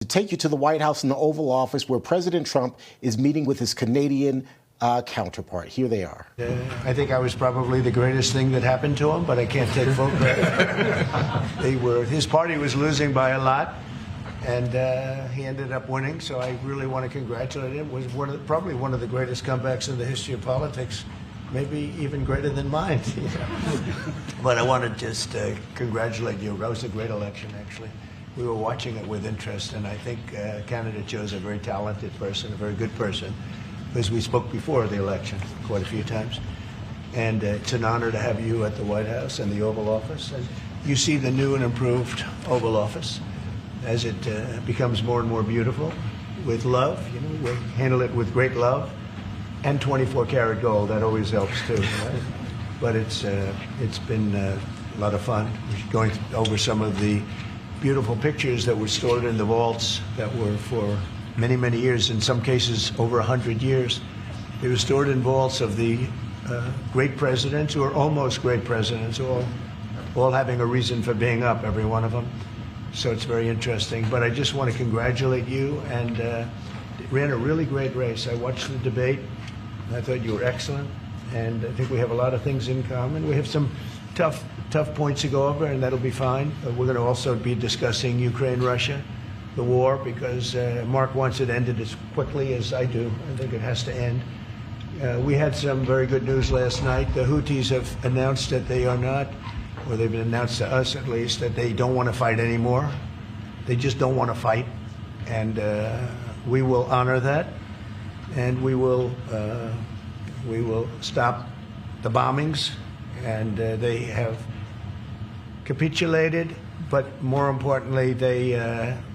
To take you to the White House and the Oval Office, where President Trump is meeting with his Canadian counterpart. Here they are. I think I was probably the greatest thing that happened to him, but I can't take full credit. His party was losing by a lot, and he ended up winning. So I really want to congratulate him. It was probably one of the greatest comebacks in the history of politics, maybe even greater than mine. But I want to just congratulate you. That was a great election, actually. We were watching it with interest, and I think Canada chose a very talented person, a very good person, because we spoke before the election quite a few times. And it's an honor to have you at the White House and the Oval Office. And you see the new and improved Oval Office as it becomes more and more beautiful with love. You know, we handle it with great love and 24-karat gold. That always helps too. Right? But it's been a lot of fun. We're going over some of the beautiful pictures that were stored in the vaults that were for many, many years, in some cases over 100 years. They were stored in vaults of the great presidents, or almost great presidents, all having a reason for being up, every one of them. So it's very interesting. But I just want to congratulate you, and ran a really great race. I watched the debate. I thought you were excellent, and I think we have a lot of things in common. We have some tough points to go over, and that'll be fine. We're going to also be discussing Ukraine, Russia, the war, because Mark wants it ended as quickly as I do. I think it has to end. We had some very good news last night. The Houthis have announced that they are not, or they've announced to us at least, that they don't want to fight anymore. They just don't want to fight, and we will honor that, and we will stop the bombings, and they have capitulated, but more importantly,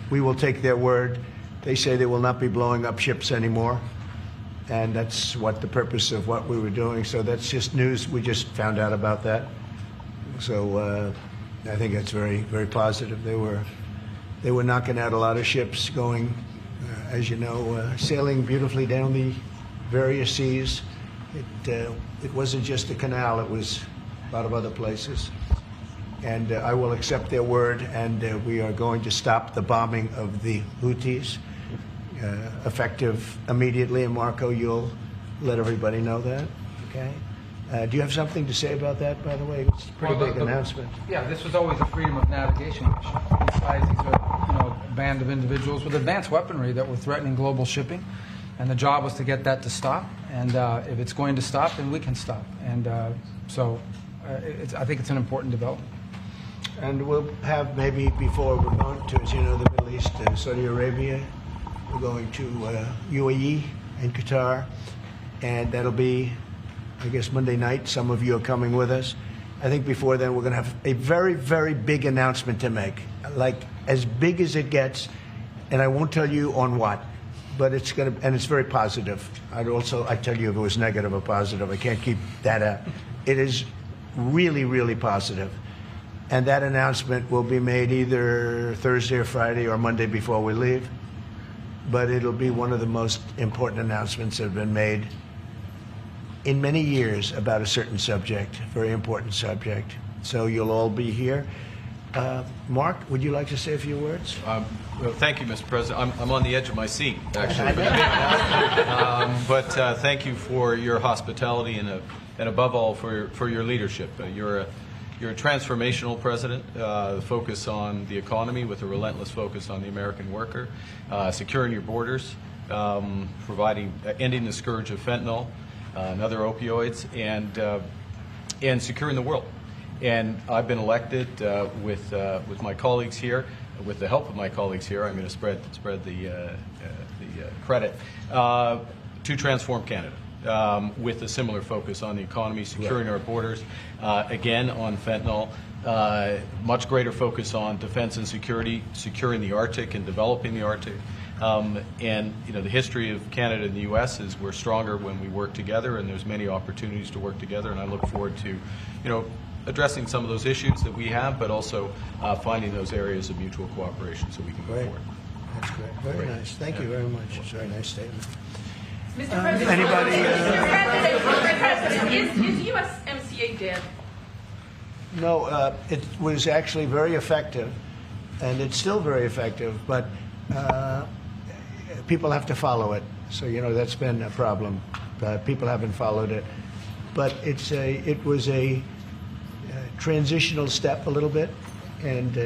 we will take their word. They say they will not be blowing up ships anymore, and that's what the purpose of what we were doing. So that's just news. We just found out about that. So I think that's very, very positive. They were knocking out a lot of ships going, as you know, sailing beautifully down the various seas. It wasn't just the canal. It was a lot of other places. And I will accept their word, and we are going to stop the bombing of the Houthis, effective immediately. And Marco, you'll let everybody know that, okay? Do you have something to say about that, by the way? It's a pretty big announcement. Yeah, this was always a freedom of navigation mission. Besides, these are, a band of individuals with advanced weaponry that were threatening global shipping, and the job was to get that to stop. And if it's going to stop, then we can stop. And I think it's an important development. And we'll have, maybe before we're going to, as you know, the Middle East, Saudi Arabia. We're going to UAE and Qatar, and that'll be, I guess, Monday night. Some of you are coming with us. I think before then we're going to have a very, very big announcement to make, like as big as it gets, and I won't tell you on what, but it's going to, and it's very positive. I'd tell you if it was negative or positive. I can't keep that out. It is really, really positive. And that announcement will be made either Thursday or Friday or Monday before we leave. But it'll be one of the most important announcements that have been made in many years about a certain subject, very important subject. So you'll all be here. Mark, would you like to say a few words? Well, thank you, Mr. President. I'm on the edge of my seat, actually. But thank you for your hospitality and above all for your leadership. You're a transformational president, focus on the economy with a relentless focus on the American worker, securing your borders, ending the scourge of fentanyl and other opioids, and securing the world. And I've been elected with my colleagues here, with the help of my colleagues here. I'm going to spread the credit to transform Canada. With a similar focus on the economy, securing our borders, again on fentanyl, much greater focus on defense and security, securing the Arctic and developing the Arctic. And the history of Canada and the U.S. is we're stronger when we work together, and there's many opportunities to work together. And I look forward to, addressing some of those issues that we have, but also finding those areas of mutual cooperation so we can go forward. That's great. Very nice. Thank you very much. It's a very nice statement. Mr. President, anybody? Mr. President, is USMCA dead? No, it was actually very effective, and it's still very effective, but people have to follow it. So, that's been a problem. People haven't followed it. But it was a transitional step a little bit. And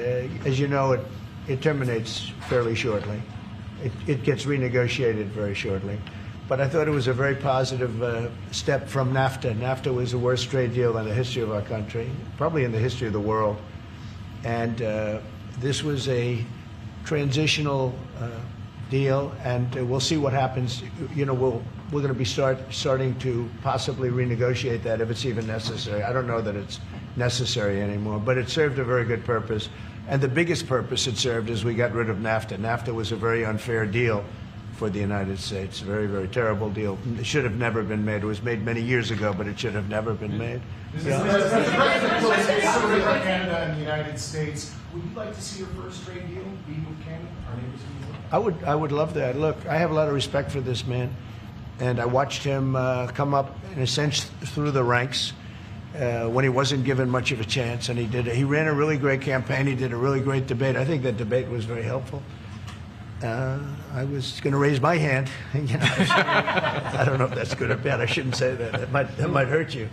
as you know, it terminates fairly shortly. It gets renegotiated very shortly. But I thought it was a very positive step from NAFTA. NAFTA was the worst trade deal in the history of our country, probably in the history of the world. And this was a transitional deal, and we'll see what happens. We're going to be starting to possibly renegotiate that if it's even necessary. I don't know that it's necessary anymore, but it served a very good purpose. And the biggest purpose it served is we got rid of NAFTA. NAFTA was a very unfair deal for the United States, a very, very terrible deal. It should have never been made. It was made many years ago, but it should have never been made. Canada and the United States. Would you like to see your first trade deal be with Canada, our neighbors in the world? I would love that. Look, I have a lot of respect for this man, and I watched him come up, in a sense, through the ranks when he wasn't given much of a chance, and he ran a really great campaign. He did a really great debate. I think that debate was very helpful. I was going to raise my hand. I don't know if that's good or bad. I shouldn't say that. That might hurt you.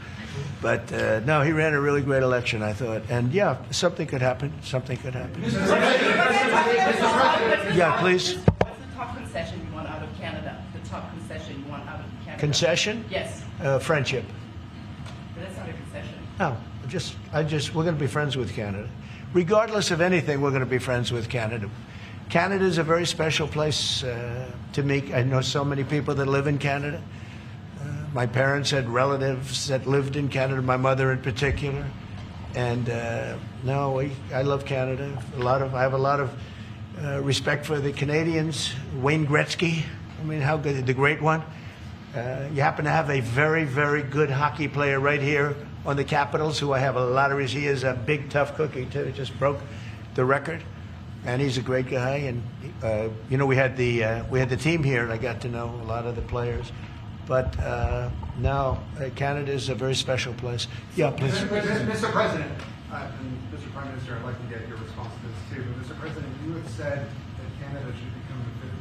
But no, he ran a really great election, I thought. And yeah, something could happen. Something could happen. Yeah, please. What's the top concession you want out of Canada? The top concession you want out of Canada? Concession? Yes. Friendship. But that's not a concession. No, we're going to be friends with Canada. Regardless of anything, we're going to be friends with Canada. Canada is a very special place to me. I know so many people that live in Canada. My parents had relatives that lived in Canada, my mother in particular. And I love Canada. I have a lot of respect for the Canadians. Wayne Gretzky, I mean, how good, the great one. You happen to have a very, very good hockey player right here on the Capitals, who I have a lot of respect. He is a big, tough cookie, too. Just broke the record. And he's a great guy, and we had the team here, and I got to know a lot of the players. But now Canada is a very special place. Yeah, please. Mr. President, and Mr. Prime Minister, I'd like to get your response to this too. But Mr. President, you have said that Canada should become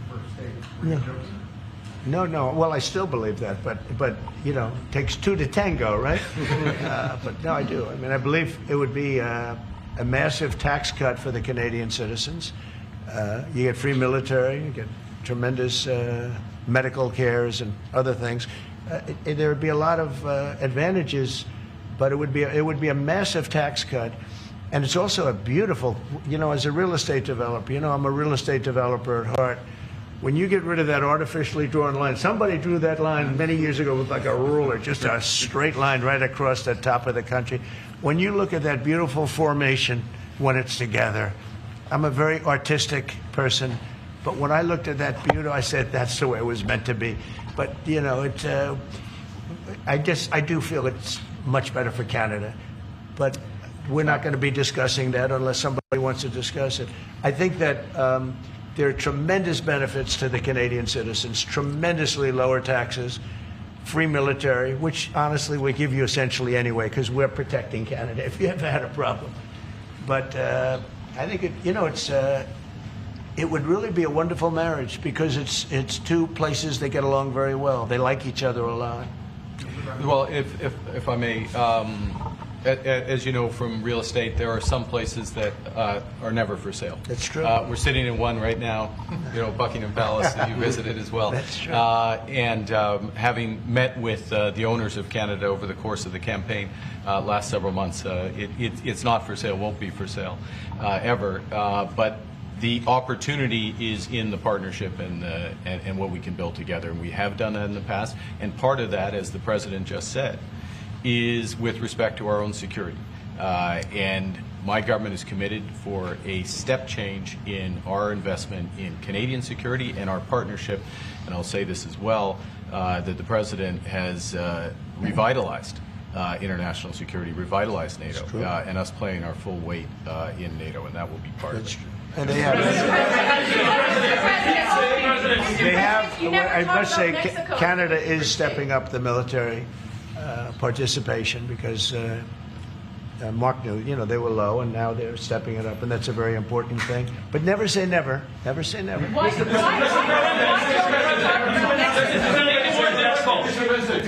the 51st state. Were you joking? No. Well, I still believe that, but it takes two to tango, right? But no, I do. I mean, I believe it would be a massive tax cut for the Canadian citizens. You get free military, you get tremendous medical cares and other things. There would be a lot of advantages, but it would be a massive tax cut. And it's also a beautiful, as a real estate developer, I'm a real estate developer at heart. When you get rid of that artificially drawn line, somebody drew that line many years ago with like a ruler, just a straight line right across the top of the country. When you look at that beautiful formation when it's together, I'm a very artistic person, but when I looked at that beauty, I said that's the way it was meant to be. But I do feel it's much better for Canada, but we're not going to be discussing that unless somebody wants to discuss it. I think that there are tremendous benefits to the Canadian citizens, tremendously lower taxes, free military, which honestly we give you essentially anyway because we're protecting Canada if you ever had a problem. But I think it would really be a wonderful marriage because it's two places that get along very well. They like each other a lot. Well, if I may, as you know from real estate, there are some places that are never for sale. That's true. We're sitting in one right now, Buckingham Palace that you visited as well. That's true. And having met with the owners of Canada over the course of the campaign last several months, it's not for sale, won't be for sale ever. But the opportunity is in the partnership and what we can build together. And we have done that in the past. And part of that, as the President just said, is with respect to our own security. And my government is committed for a step change in our investment in Canadian security and our partnership. And I'll say this as well, that the President has revitalized international security, revitalized NATO, and us playing our full weight in NATO, and that will be part of it. And they have, I must say, Canada is stepping up the military participation because Mark knew, they were low, and now they're stepping it up, and that's a very important thing. But never say never. Never say never. Why don't we talk about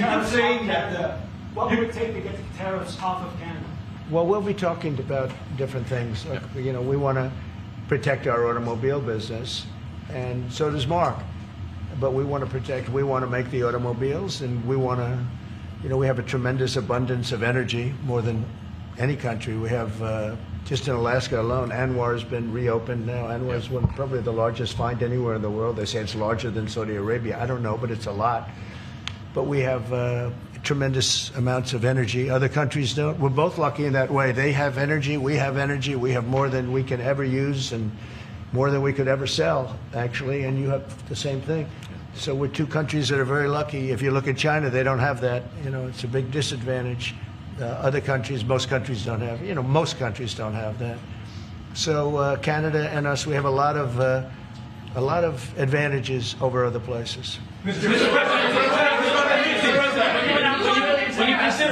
I'm saying that what would it take to get the tariffs off of Canada? Well, we'll be talking about different things. Like, we want to protect our automobile business, and so does Mark. But we want to make the automobiles, and we want to, we have a tremendous abundance of energy, more than any country. We have, just in Alaska alone, Anwar's been reopened now. Anwar's probably the largest find anywhere in the world. They say it's larger than Saudi Arabia. I don't know, but it's a lot. But we have tremendous amounts of energy. Other countries don't. We're both lucky in that way. They have energy. We have energy. We have more than we can ever use and more than we could ever sell, actually. And you have the same thing. So we're two countries that are very lucky. If you look at China, they don't have that. It's a big disadvantage. Other countries, most countries don't have. Most countries don't have that. So Canada and us, we have a lot of advantages over other places.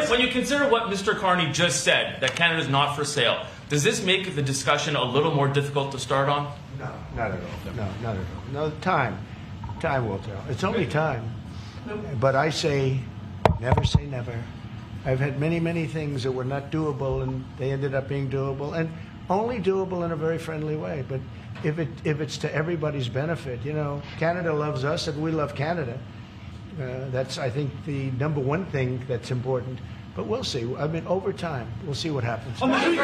When you consider what Mr. Carney just said, that Canada is not for sale, does this make the discussion a little more difficult to start on? No, not at all. No, not at all. No, time will tell. It's only time. But I say, never say never. I've had many, many things that were not doable, and they ended up being doable, and only doable in a very friendly way. But if it's to everybody's benefit, Canada loves us, and we love Canada. That's, I think, the number one thing that's important. But we'll see. I mean, over time, we'll see what happens. Mr.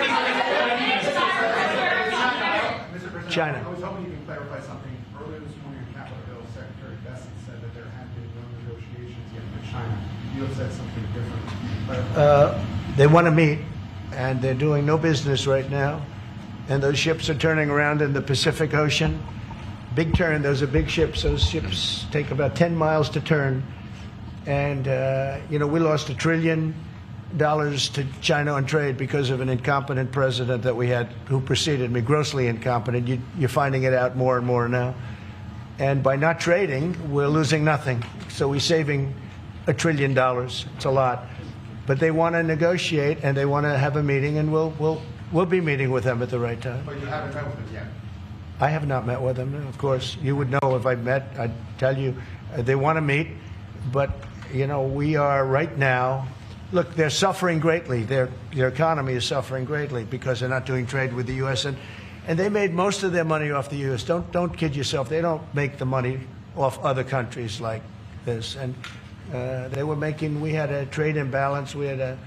President, China. I was hoping you can clarify something. Earlier this morning on Capitol Hill, Secretary Bessent said that there had been no negotiations yet with China. You have said something different. They want to meet, and they're doing no business right now. And those ships are turning around in the Pacific Ocean. Big turn. Those are big ships. Those ships take about 10 miles to turn. And, we lost $1 trillion to China on trade because of an incompetent president that we had who preceded me, grossly incompetent. You're finding it out more and more now. And by not trading, we're losing nothing. So we're saving $1 trillion. It's a lot. But they want to negotiate, and they want to have a meeting, and we'll be meeting with them at the right time. But you haven't met with them yet. I have not met with them, of course. You would know if I met. I'd tell you. They want to meet, but, we are right now. Look, they're suffering greatly. Their economy is suffering greatly because they're not doing trade with the U.S. And they made most of their money off the U.S. Don't kid yourself. They don't make the money off other countries like this. And they were making. We had a trade imbalance. We had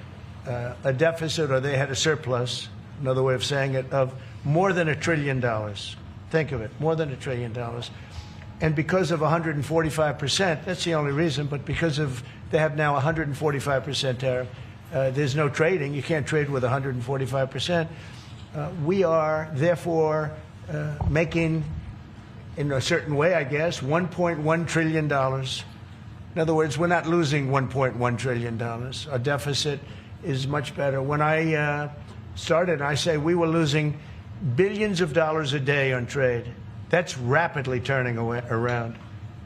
a deficit, or they had a surplus. Another way of saying it, of more than $1 trillion. Think of it, more than $1 trillion. And because of 145%, that's the only reason, but because of they have now 145% tariff, there's no trading. You can't trade with 145%. We are, therefore, making, in a certain way, I guess, $1.1 trillion. In other words, we're not losing $1.1 trillion. Our deficit is much better. When I started, I say we were losing billions of dollars a day on trade. That's rapidly turning around.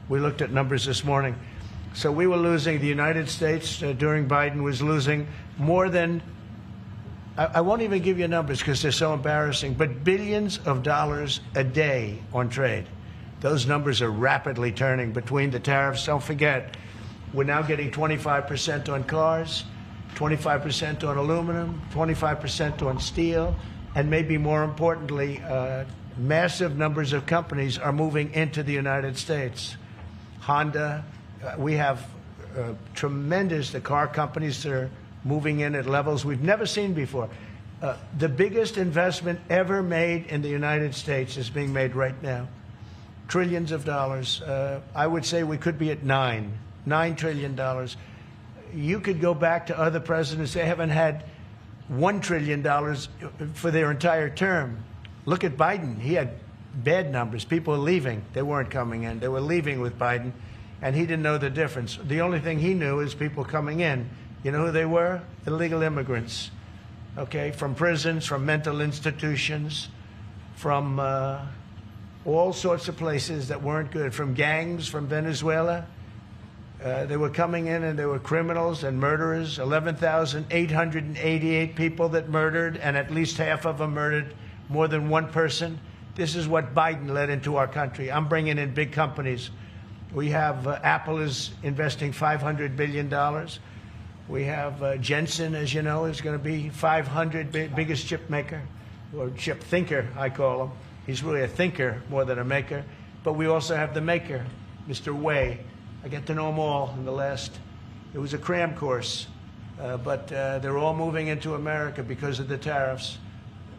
We looked at numbers this morning. So we were losing, the United States during Biden was losing more than, I won't even give you numbers because they're so embarrassing, but billions of dollars a day on trade. Those numbers are rapidly turning between the tariffs. Don't forget, we're now getting 25% on cars, 25% on aluminum, 25% on steel, and maybe more importantly, massive numbers of companies are moving into the United States. Honda, we have tremendous, the car companies that are moving in at levels we've never seen before. The biggest investment ever made in the United States is being made right now. Trillions of dollars. I would say we could be at $9 trillion. You could go back to other presidents. They haven't had $1 trillion for their entire term. Look at Biden. He had bad numbers. People were leaving. They weren't coming in. They were leaving with Biden, and he didn't know the difference. The only thing he knew is people coming in. You know who they were? Illegal immigrants, okay, from prisons, from mental institutions, from all sorts of places that weren't good, from gangs, from Venezuela. They were coming in and they were criminals and murderers, 11,888 people that murdered, and at least half of them murdered more than one person. This is what Biden led into our country. I'm bringing in big companies. We have Apple is investing $500 billion. We have Jensen, as you know, is going to be 500 biggest chip maker, or chip thinker, I call him. He's really a thinker more than a maker. But we also have the maker, Mr. Wei. I get to know them all in the last, it was a cram course. But they're all moving into America because of the tariffs.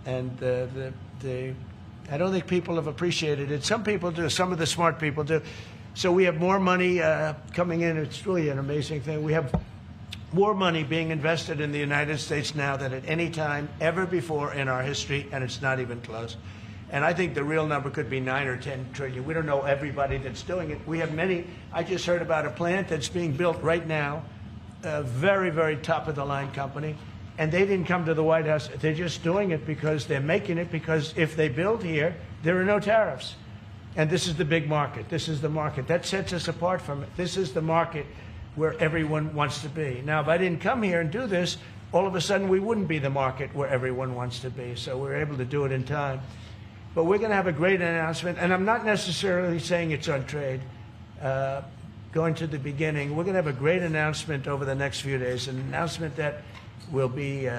And I don't think people have appreciated it. Some people do. Some of the smart people do. So we have more money coming in. It's really an amazing thing. We have more money being invested in the United States now than at any time ever before in our history, and it's not even close. And I think the real number could be 9 or 10 trillion. We don't know everybody that's doing it. We have many. I just heard about a plant that's being built right now, a very, very top-of-the-line company. And they didn't come to the White House. They're just doing it because they're making it, because if they build here, there are no tariffs. And this is the big market. This is the market. That sets us apart from it. This is the market where everyone wants to be. Now, if I didn't come here and do this, all of a sudden we wouldn't be the market where everyone wants to be. So we're able to do it in time. But we're going to have a great announcement. And I'm not necessarily saying it's on trade. Going to the beginning, we're going to have a great announcement over the next few days, an announcement that will be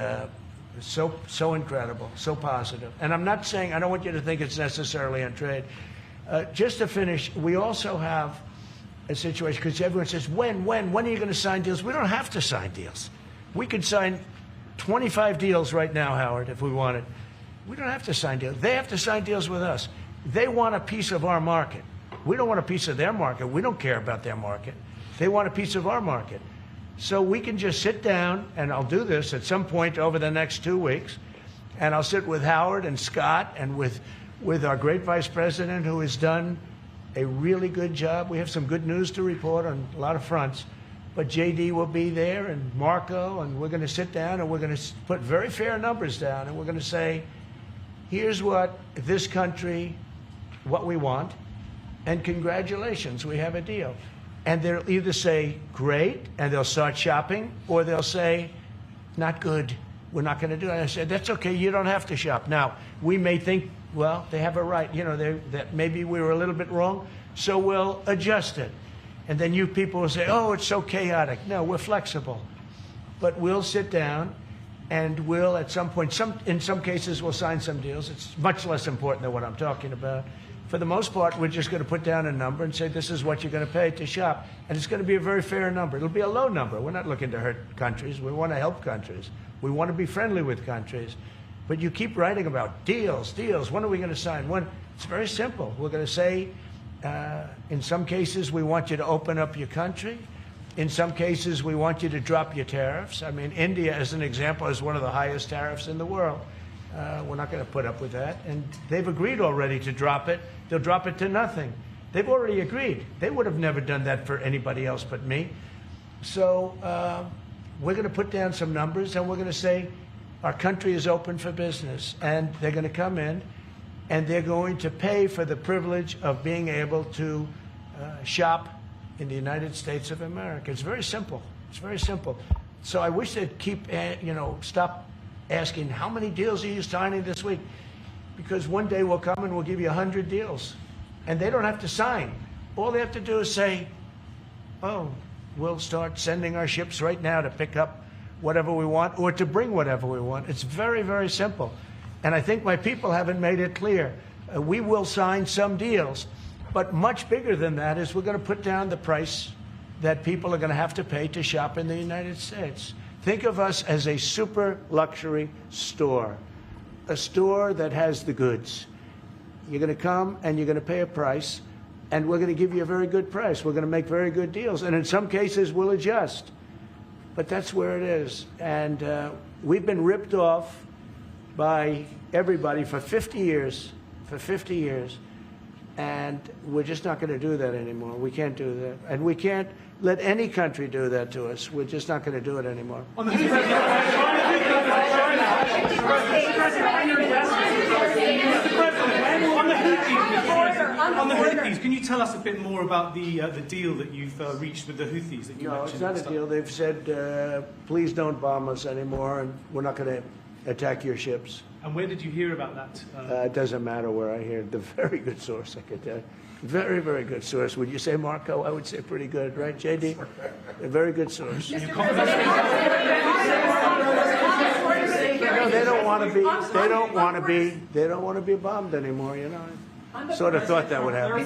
so incredible, so positive. And I'm not saying, I don't want you to think it's necessarily on trade. Just to finish, we also have a situation, because everyone says, when are you going to sign deals? We don't have to sign deals. We could sign 25 deals right now, Howard, if we wanted. We don't have to sign deals. They have to sign deals with us. They want a piece of our market. We don't want a piece of their market. We don't care about their market. They want a piece of our market. So we can just sit down, and I'll do this at some point over the next 2 weeks, and I'll sit with Howard and Scott and with our great vice president, who has done a really good job. We have some good news to report on a lot of fronts. But JD will be there, and Marco, and we're going to sit down, and we're going to put very fair numbers down, and we're going to say, here's what this country, what we want, and congratulations, we have a deal. And they'll either say, great, and they'll start shopping, or they'll say, not good, we're not going to do it. And I said, that's okay, you don't have to shop. Now, we may think, well, they have a right, you know, that maybe we were a little bit wrong, so we'll adjust it. And then you people will say, oh, it's so chaotic. No, we're flexible. But we'll sit down, and we'll, at some point, in some cases, we'll sign some deals. It's much less important than what I'm talking about. For the most part, we're just going to put down a number and say, this is what you're going to pay to shop. And it's going to be a very fair number. It'll be a low number. We're not looking to hurt countries. We want to help countries. We want to be friendly with countries. But you keep writing about deals. When are we going to sign? When? It's very simple. We're going to say, in some cases, we want you to open up your country. In some cases, we want you to drop your tariffs. I mean, India, as an example, has one of the highest tariffs in the world. We're not going to put up with that. And they've agreed already to drop it. They'll drop it to nothing. They've already agreed. They would have never done that for anybody else but me. So we're going to put down some numbers, and we're going to say our country is open for business. And they're going to come in, and they're going to pay for the privilege of being able to shop in the United States of America. It's very simple. It's very simple. So I wish they'd keep, stop asking, how many deals are you signing this week? Because one day we'll come and we'll give you 100 deals. And they don't have to sign. All they have to do is say, oh, we'll start sending our ships right now to pick up whatever we want or to bring whatever we want. It's very, very simple. And I think my people haven't made it clear. We will sign some deals. But much bigger than that is we're going to put down the price that people are going to have to pay to shop in the United States. Think of us as a super luxury store, a store that has the goods. You're going to come and you're going to pay a price, and we're going to give you a very good price. We're going to make very good deals, and in some cases we'll adjust. But that's where it is. And we've been ripped off by everybody for 50 years, and we're just not going to do that anymore. We can't do that. And we can't let any country do that to us. We're just not going to do it anymore. On the Houthis, can you tell us a bit more about the deal that you've reached with the Houthis that you No, mentioned? it's not at the a start? deal. They've said, please don't bomb us anymore, and we're not going to attack your ships. And where did you hear about that? It doesn't matter where I hear it. The very good source, I could tell you. Very, very good source. Would you say, Marco? I would say pretty good, right, JD? A very good source. Mr. President, No, they don't want to be. They don't want to be. They don't want to be bombed anymore. You know. Sort of thought that would happen.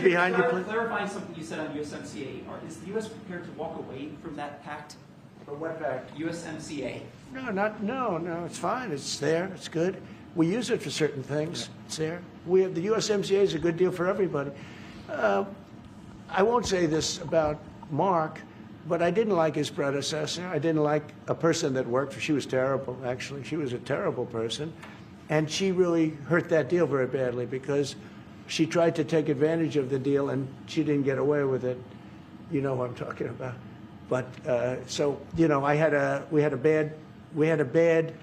Behind you, please. Clarifying something you said on USMCA, is the U.S. prepared to walk away from that pact? From what pact? USMCA. No. It's fine. It's there. It's good. We use it for certain things. It's there. We have the USMCA is a good deal for everybody. I won't say this about Mark, but I didn't like his predecessor. I didn't like a person that worked for. She was terrible. Actually, she was a terrible person, and she really hurt that deal very badly because she tried to take advantage of the deal and she didn't get away with it. You know what I'm talking about. But so you know, we had a bad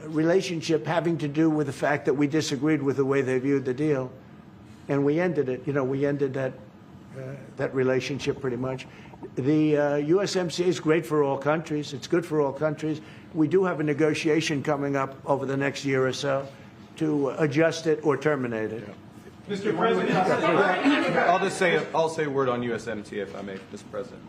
relationship having to do with the fact that we disagreed with the way they viewed the deal, and we ended it. You know, we ended that relationship pretty much. The USMCA is great for all countries. It's good for all countries. We do have a negotiation coming up over the next year or so to adjust it or terminate it. Mr. President, I'll say a word on USMCA if I may, Mr. President.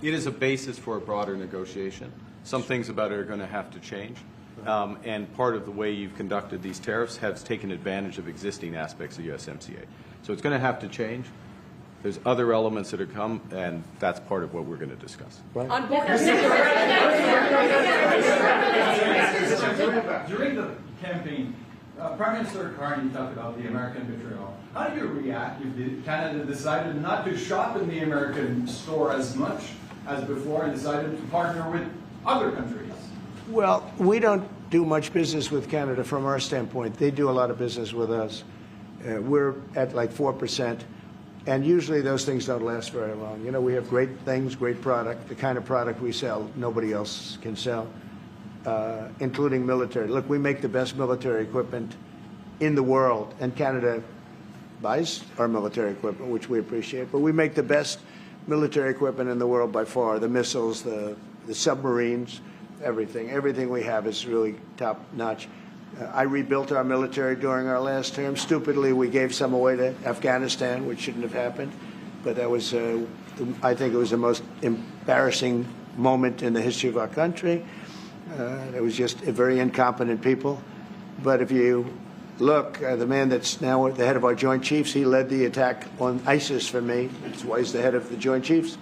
It is a basis for a broader negotiation. Some things about it are going to have to change. And part of the way you've conducted these tariffs has taken advantage of existing aspects of USMCA. So it's going to have to change. There's other elements that are come, and that's part of what we're going to discuss. on border During the campaign, Prime Minister Carney talked about the American betrayal. How do you react if Canada decided not to shop in the American store as much as before and decided to partner with other countries? Well, we don't do much business with Canada from our standpoint. They do a lot of business with us. We're at like 4%, and usually those things don't last very long. You know, we have great things, great product. The kind of product we sell, nobody else can sell, including military. Look, we make the best military equipment in the world, and Canada buys our military equipment, which we appreciate. But we make the best military equipment in the world by far. The missiles, the submarines, everything. Everything we have is really top notch. I rebuilt our military during our last term. Stupidly, we gave some away to Afghanistan, which shouldn't have happened. But that was, I think it was the most embarrassing moment in the history of our country. It was just very incompetent people. But if you look, the man that's now the head of our Joint Chiefs, he led the attack on ISIS for me. That's why he's the head of the Joint Chiefs.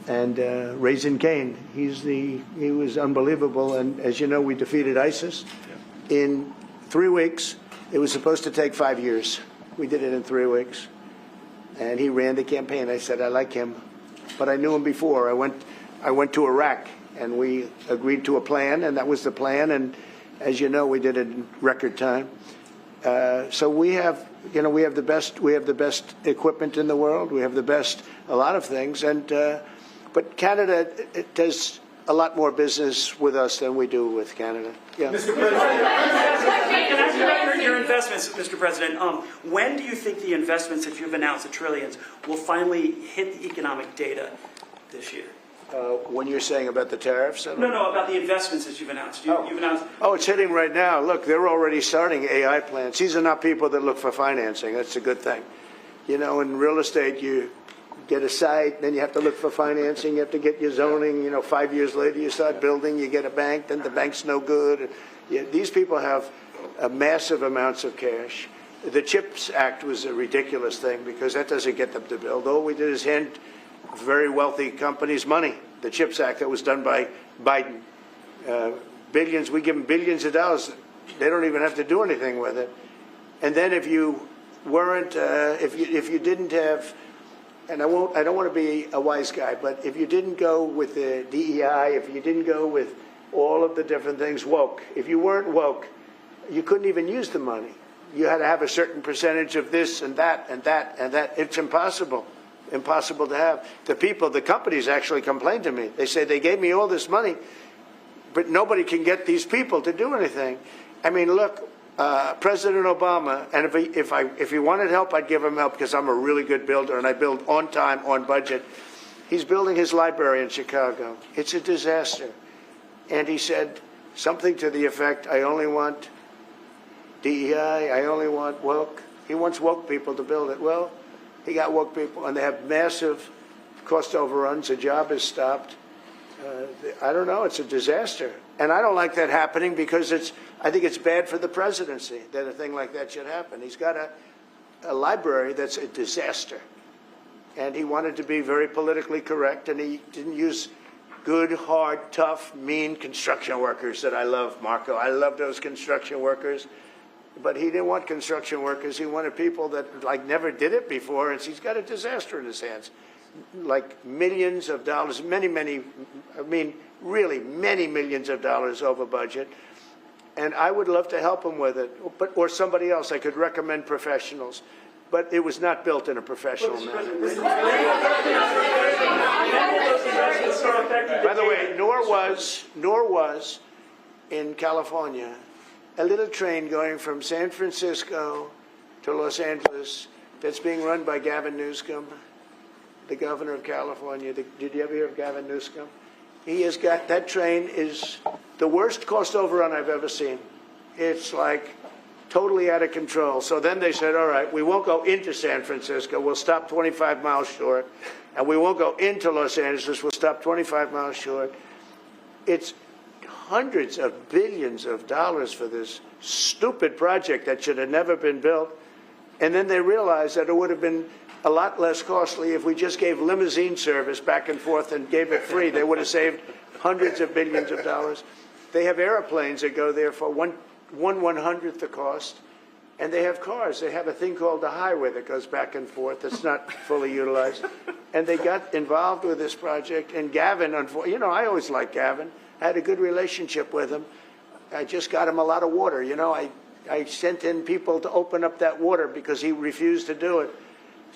And Raisin Kane, he was unbelievable. And as you know, we defeated ISIS in 3 weeks. It was supposed to take 5 years. We did it in 3 weeks. And he ran the campaign. I said, I like him. But I knew him before. I went to Iraq, and we agreed to a plan, and that was the plan. And as you know, we did it in record time. So we have the best equipment in the world. We have the best, a lot of things. And but Canada, it does a lot more business with us than we do with Canada. Yeah. Mr. President, can I ask your investments, Mr. President? When do you think the investments that you've announced, the trillions, will finally hit the economic data this year? When you're saying about the tariffs? No, about the investments that you've announced. You've announced. Oh, it's hitting right now. Look, they're already starting AI plants. These are not people that look for financing. That's a good thing. You know, in real estate, you get a site, then you have to look for financing. You have to get your zoning. You know, 5 years later, you start building. You get a bank, then the bank's no good. These people have massive amounts of cash. The CHIPS Act was a ridiculous thing because that doesn't get them to build. All we did is hand very wealthy companies money. The CHIPS Act that was done by Biden, billions. We give them billions of dollars. They don't even have to do anything with it. And then if you weren't, if you didn't have, and I don't want to be a wise guy, but if you didn't go with the DEI, if you didn't go with all of the different things woke, if you weren't woke, you couldn't even use the money. You had to have a certain percentage of this and that and that and that. It's impossible to have. The companies actually complained to me. They say they gave me all this money, but nobody can get these people to do anything. I mean, look, President Obama, and if he wanted help, I'd give him help because I'm a really good builder and I build on time, on budget. He's building his library in Chicago. It's a disaster. And he said something to the effect, I only want DEI, I only want woke. He wants woke people to build it. Well, he got woke people, and they have massive cost overruns. The job is stopped. I don't know. It's a disaster. And I don't like that happening because I think it's bad for the presidency that a thing like that should happen. He's got a library that's a disaster. And he wanted to be very politically correct, and he didn't use good, hard, tough, mean construction workers that I love, Marco. I love those construction workers. But he didn't want construction workers. He wanted people that like never did it before, and he's got a disaster in his hands. Like millions of dollars, really many millions of dollars over budget. And I would love to help him with it, or somebody else. I could recommend professionals. But it was not built in a professional manner. By the way, nor was in California a little train going from San Francisco to Los Angeles that's being run by Gavin Newsom, the governor of California. Did you ever hear of Gavin Newsom? He has got, that train is the worst cost overrun I've ever seen. It's like totally out of control. So then they said, all right, we won't go into San Francisco. We'll stop 25 miles short. And we won't go into Los Angeles. We'll stop 25 miles short. It's hundreds of billions of dollars for this stupid project that should have never been built. And then they realized that it would have been a lot less costly if we just gave limousine service back and forth and gave it free. They would have saved hundreds of billions of dollars. They have airplanes that go there for one 1/100th the cost, and they have cars. They have a thing called the highway that goes back and forth that's not fully utilized. And they got involved with this project. And Gavin, you know, I always liked Gavin. I had a good relationship with him. I just got him a lot of water. You know, I sent in people to open up that water because he refused to do it.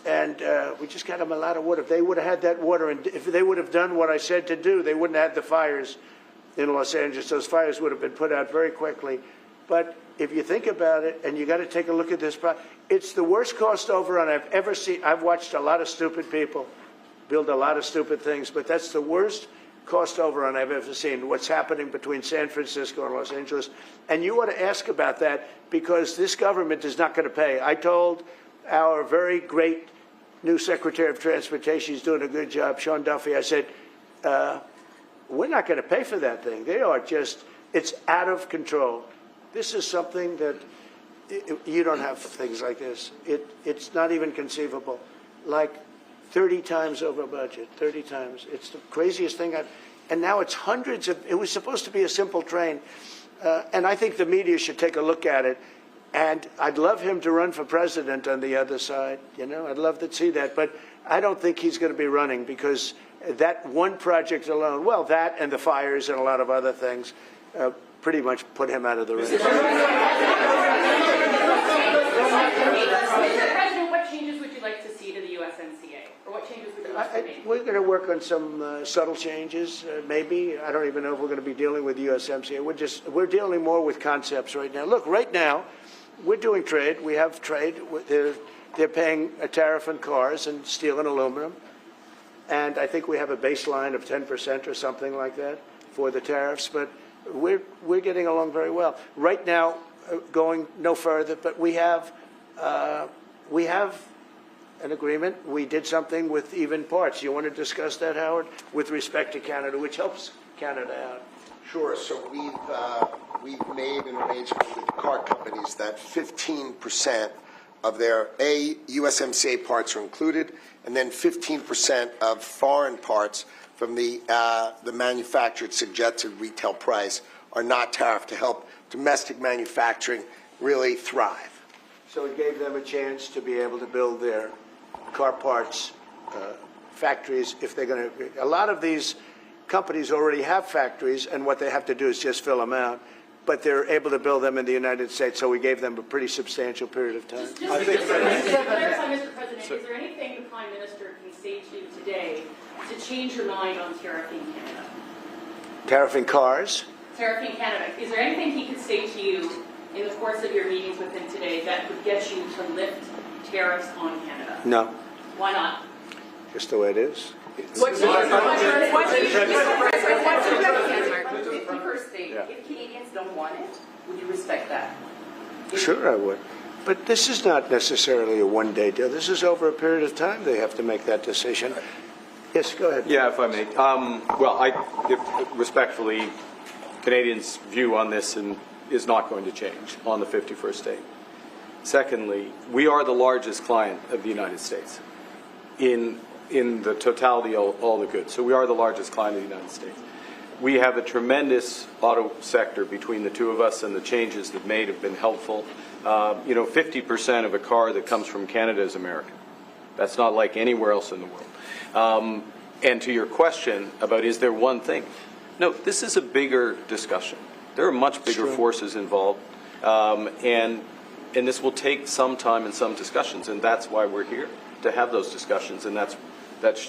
And we just got him a lot of water. If they would have had that water, and if they would have done what I said to do, they wouldn't have had the fires in Los Angeles. Those fires would have been put out very quickly. But if you think about it, and you got to take a look at this, it's the worst cost overrun I've ever seen. I've watched a lot of stupid people build a lot of stupid things, but that's the worst cost overrun I've ever seen, what's happening between San Francisco and Los Angeles. And you ought to ask about that, because this government is not going to pay. I told our very great new Secretary of Transportation, he's doing a good job, Sean Duffy, I said, we're not going to pay for that thing. They are just, it's out of control. This is something that you don't have things like this. It's not even conceivable. Like 30 times over budget, 30 times. It's the craziest thing and now it's hundreds of, it was supposed to be a simple train. And I think the media should take a look at it. And I'd love him to run for president on the other side. You know, I'd love to see that. But I don't think he's going to be running, because that one project alone, well, that and the fires and a lot of other things, pretty much put him out of the race. Mr. President, what changes would you like to see to the USMCA? Or what changes would you like to make? We're going to work on some subtle changes, maybe. I don't even know if we're going to be dealing with the USMCA. We're dealing more with concepts right now. Look, right now, we're doing trade. We have trade. They're paying a tariff on cars and steel and aluminum. And I think we have a baseline of 10% or something like that for the tariffs. But we're getting along very well. Right now, going no further, but we have an agreement. We did something with even parts. You want to discuss that, Howard, with respect to Canada, which helps Canada out? Sure. So we've made an arrangement with car companies that 15% of their USMCA parts are included, and then 15% of foreign parts from the manufactured suggested retail price are not tariffed, to help domestic manufacturing really thrive. So it gave them a chance to be able to build their car parts factories if they're going to. A lot of these companies already have factories, and what they have to do is just fill them out. But they're able to build them in the United States, so we gave them a pretty substantial period of time. Just to clarify, Mr. President, is there anything the Prime Minister can say to you today to change your mind on tariffing Canada? Tariffing cars? Tariffing Canada. Is there anything he could say to you in the course of your meetings with him today that would get you to lift tariffs on Canada? No, Why not? just the way it is. What's your first state? If Canadians don't want it, would you respect that? Sure, I would. But this is not necessarily a one-day deal. This is over a period of time they have to make that decision. Yes, go ahead. Yeah, if I may. Respectfully, Canadians' view on this is not going to change on the 51st state. Secondly, we are the largest client of the United States in the totality of all the goods. So we are the largest client of the United States. We have a tremendous auto sector between the two of us, and the changes that made have been helpful. 50% of a car that comes from Canada is American. That's not like anywhere else in the world. And to your question about is there one thing? No, this is a bigger discussion. There are much bigger forces involved, and this will take some time and some discussions, and that's why we're here, to have those discussions, and that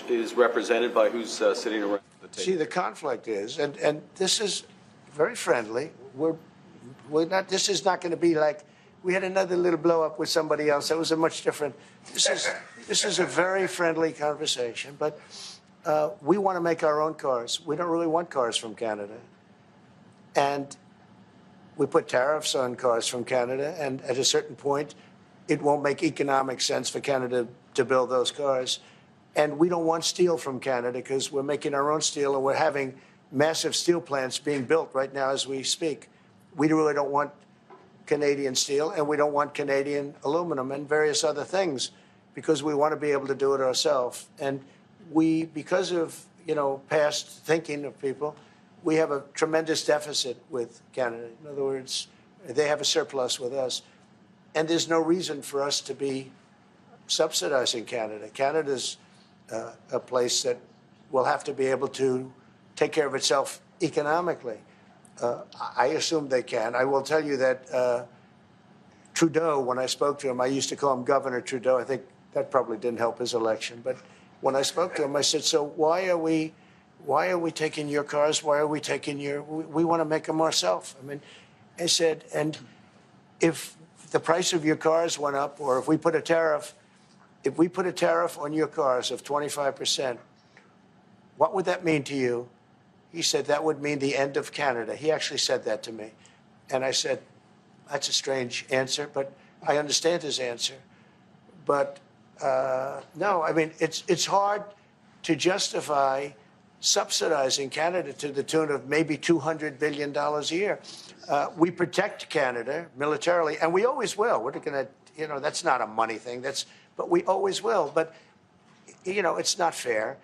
is represented by who's sitting around the table. See, the conflict is, and this is very friendly. We're not. This is not going to be like we had another little blow up with somebody else. That was a much different. This is a very friendly conversation, but we want to make our own cars. We don't really want cars from Canada, and we put tariffs on cars from Canada, and at a certain point, it won't make economic sense for Canada to build those cars. And we don't want steel from Canada because we're making our own steel, and we're having massive steel plants being built right now as we speak. We really don't want Canadian steel, and we don't want Canadian aluminum and various other things because we want to be able to do it ourselves. And we, because of past thinking of people, we have a tremendous deficit with Canada. In other words, they have a surplus with us. And there's no reason for us to be subsidizing Canada. Canada's a place that will have to be able to take care of itself economically. I assume they can. I will tell you that Trudeau, when I spoke to him, I used to call him Governor Trudeau. I think that probably didn't help his election. But when I spoke to him, I said, so why are we taking your cars? Why are we taking we want to make them ourselves. I mean, I said, and if the price of your cars went up, or if we put a tariff on your cars of 25%, what would that mean to you? He said, that would mean the end of Canada. He actually said that to me. And I said, that's a strange answer, but I understand his answer. But no, I mean, it's hard to justify subsidizing Canada to the tune of maybe $200 billion a year. We protect Canada militarily, and we always will. We're going to, that's not a money thing. But we always will. But, it's not fair.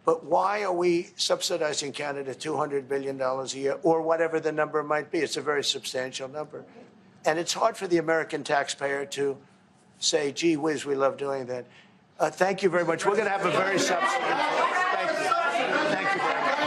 But why are we subsidizing Canada $200 billion a year, or whatever the number might be? It's a very substantial number. And it's hard for the American taxpayer to say, gee whiz, we love doing that. Thank you very much. We're going to have a very substantial. Thank you. Thank you very much.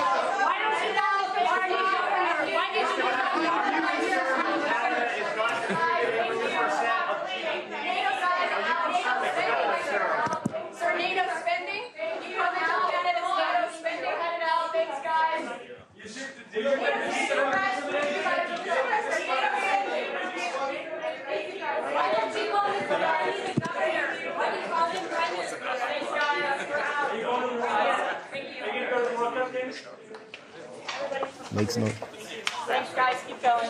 Makes no. Thanks, guys. Keep going.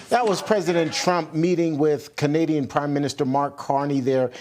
That was President Trump meeting with Canadian Prime Minister Mark Carney there